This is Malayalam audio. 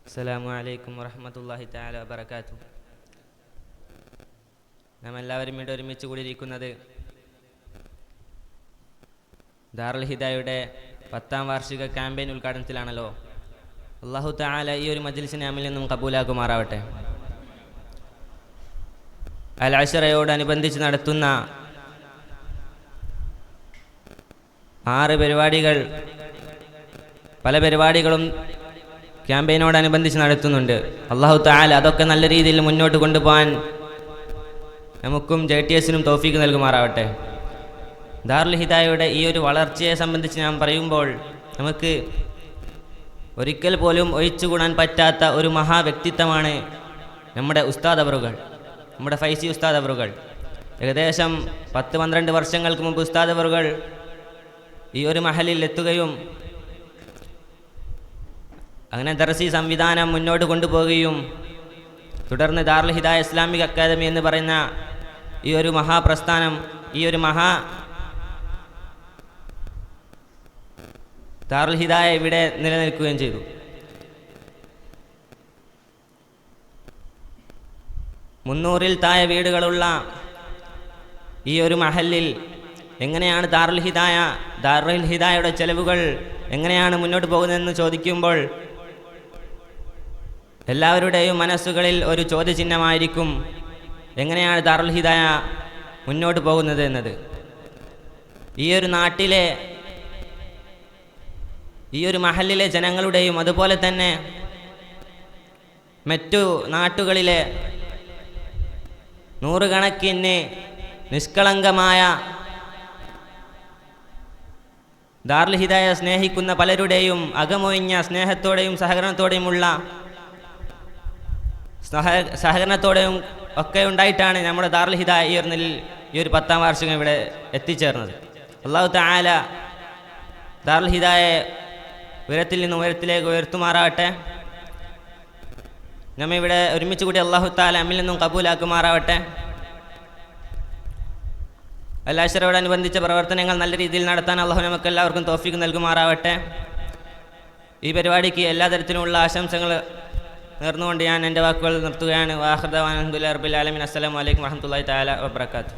അസ്സലാമു അലൈക്കും വറഹ്മത്തുള്ളാഹി തആല വബറകാതുഹു. നാം എല്ലാവരും ഇവിടെ ഒരുമിച്ച് കൂടിയിരിക്കുന്നത് ദാറുൽ ഹിദായയുടെ 10ാം വാർഷിക ക്യാമ്പയിൻ ഉദ്ഘാടനത്തിലാണല്ലോ. അല്ലാഹു തആല ഈ ഒരു മജ്ലിസിനെ നമ്മിൽ നിന്നും കബൂലാക്കുമാറാവട്ടെ. അൽ അശ്റയോടനുബന്ധിച്ച് നടത്തുന്ന 6 പരിപാടികൾ, പല പരിപാടികളും ക്യാമ്പയിനോടനുബന്ധിച്ച് നടത്തുന്നുണ്ട്. അല്ലാഹു തആല അതൊക്കെ നല്ല രീതിയിൽ മുന്നോട്ട് കൊണ്ടുപോകാൻ നമുക്കും JTSനും തൗഫീഖ് നൽകുമാറാവട്ടെ. ദാറുൽ ഹിദായയുടെ ഈ ഒരു വളർച്ചയെ സംബന്ധിച്ച് ഞാൻ പറയുമ്പോൾ നമുക്ക് ഒരിക്കൽ പോലും ഒഴിച്ചുകൂടാൻ പറ്റാത്ത ഒരു മഹാവ്യക്തിത്വമാണ് നമ്മുടെ ഉസ്താദ് അവറുകൾ, നമ്മുടെ ഫൈസി ഉസ്താദ് അവറുകൾ. ഏകദേശം 10-12 വർഷങ്ങൾക്ക് മുമ്പ് ഉസ്താദ് അവറുകൾ ഈ ഒരു മഹലിൽ എത്തുകയും അങ്ങനെ ദർസി സംവിധാനം മുന്നോട്ട് കൊണ്ടുപോവുകയും തുടർന്ന് ദാറുൽ ഹിദായ ഇസ്ലാമിക് അക്കാദമി എന്ന് പറയുന്ന ഈ ഒരു മഹാപ്രസ്ഥാനം, ഈ ഒരു ദാറുൽ ഹിദായ ഇവിടെ നിലനിൽക്കുകയും ചെയ്തു. മുന്നൂറിൽ താഴെ വീടുകളുള്ള ഈ ഒരു മഹലിൽ എങ്ങനെയാണ് ദാറുൽ ഹിദായയുടെ ചെലവുകൾ എങ്ങനെയാണ് മുന്നോട്ട് പോകുന്നതെന്ന് ചോദിക്കുമ്പോൾ എല്ലാവരുടെയും മനസ്സുകളിൽ ഒരു ചോദ്യചിഹ്നമായിരിക്കും, എങ്ങനെയാണ് ദാറുൽ ഹിദായ മുന്നോട്ട് പോകുന്നത് എന്നത്. ഈ ഒരു നാട്ടിലെ, ഈ ഒരു മഹലിലെ ജനങ്ങളുടെയും അതുപോലെ തന്നെ മറ്റു നാട്ടുകളിലെ നൂറുകണക്കിന് നിഷ്കളങ്കമായ ദാറുൽ ഹിദായ സ്നേഹിക്കുന്ന പലരുടെയും അകമൊഴിഞ്ഞ സ്നേഹത്തോടെയും സഹകരണത്തോടെയും ഒക്കെ ഉണ്ടായിട്ടാണ് നമ്മുടെ ദാറുൽ ഹിദായ ഈ ഒരു 10ാം വാർഷികം ഇവിടെ എത്തിച്ചേർന്നത്. അല്ലാഹു തആല ദാറുൽ ഹിദായയെ ഉയരത്തിൽ നിന്ന് ഉയരത്തിലേക്ക് ഉയർത്തുമാറാവട്ടെ. നമ്മെ ഇവിടെ ഒരുമിച്ച് കൂടി അല്ലാഹു തആല നമ്മിൽ നിന്നും കബൂലാക്കുമാറാവട്ടെ. അൽ അശ്റയോടനുബന്ധിച്ച പ്രവർത്തനങ്ങൾ നല്ല രീതിയിൽ നടത്താൻ അല്ലാഹു നമുക്ക് എല്ലാവർക്കും തൗഫീഖ് നൽകുമാറാവട്ടെ. ഈ പരിപാടിക്ക് എല്ലാ തരത്തിലുമുള്ള ആശംസകൾ നേർന്നുകൊണ്ട് ഞാൻ എൻ്റെ വാക്കുകൾ നിർത്തുകയാണ്. വാഖിറു ദഅ്വാനാ അൽഹംദുലില്ലാഹി റബ്ബിൽ ആലമീൻ. അസ്സലാമു അലൈക്കും വറഹ്മത്തുള്ളാഹി തആല വബറകാതുഹു.